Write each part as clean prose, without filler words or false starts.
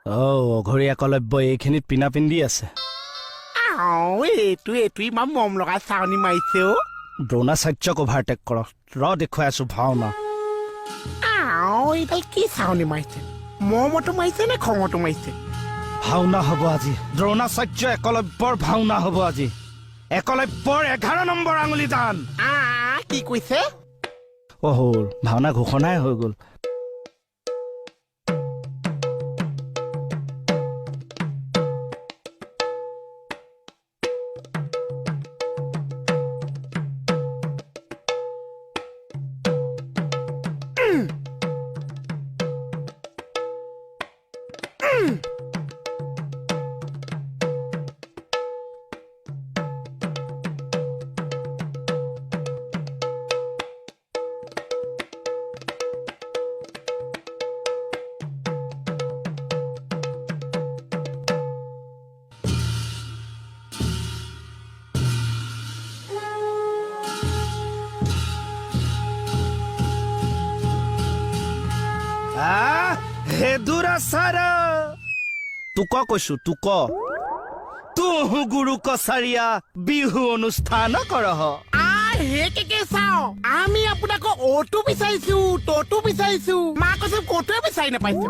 অঘৰী একলব্য এইখিনিত পিনা পিন্ধি আছে। এইটো ইমান মম লগা চাউনি মাৰিছে অ। দ্ৰোণাচাৰ্যক অভাৰটেক কৰ, দেখুৱাই আছো ভাওনা। এইডাল কি চাউনি মাৰিছে? মমতো মাৰিছে নে খঙতো মাৰিছে? ভাওনা হ'ব আজি, দ্ৰোণাচাৰ্য একলব্যৰ ভাওনা হ'ব আজি। একলব্যৰ 11 নম্বৰ আঙুলি দান। কি কৈছে? হ'ল ভাওনা ঘোষণাই হৈ গ'ল। হে দুৰাচাৰ, তোক কৈছো তোক, তুহু গুৰু কছাৰীয়া বিহু অনুষ্ঠান কৰহ। চাও আমি আপোনাক অটো বিচাৰিছো, ততো বিচাৰিছো, মা কৈছে কটোৱে বিচাৰি নাপাইছো।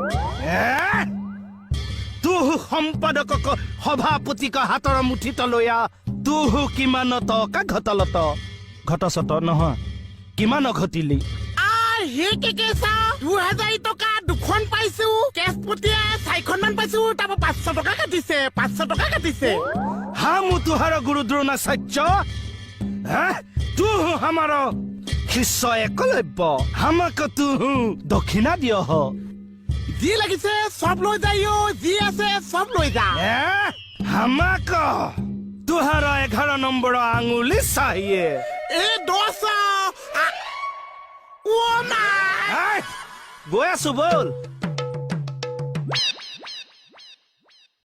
তুহু সম্পাদকক সভাপতিক হাতৰ মুঠিত লৈয়া, তুহু কিমান টকা ঘটলত, ঘটচত নহয় কিমান ঘটিলি? 2000 টকা দুখন পাইছো, কেছ পঠিয়া 4খন মান পাইছো, তাৰপৰা 500 টকা কাটিছে, 500 টকা কাটিছে। হামু তুহাৰ গুৰু দ্ৰোণাচাৰ্য, তুহু হামাৰ শিষ্য একলব্য, হামাক তুহু দক্ষিণা দিয়। যি লাগিছে চব লৈ যায়, যি আছে চব লৈ যা। হামাক তুহাৰ 11 নম্বৰ আঙুলি চাহিয়ে। দোষ গৈ আছো বল।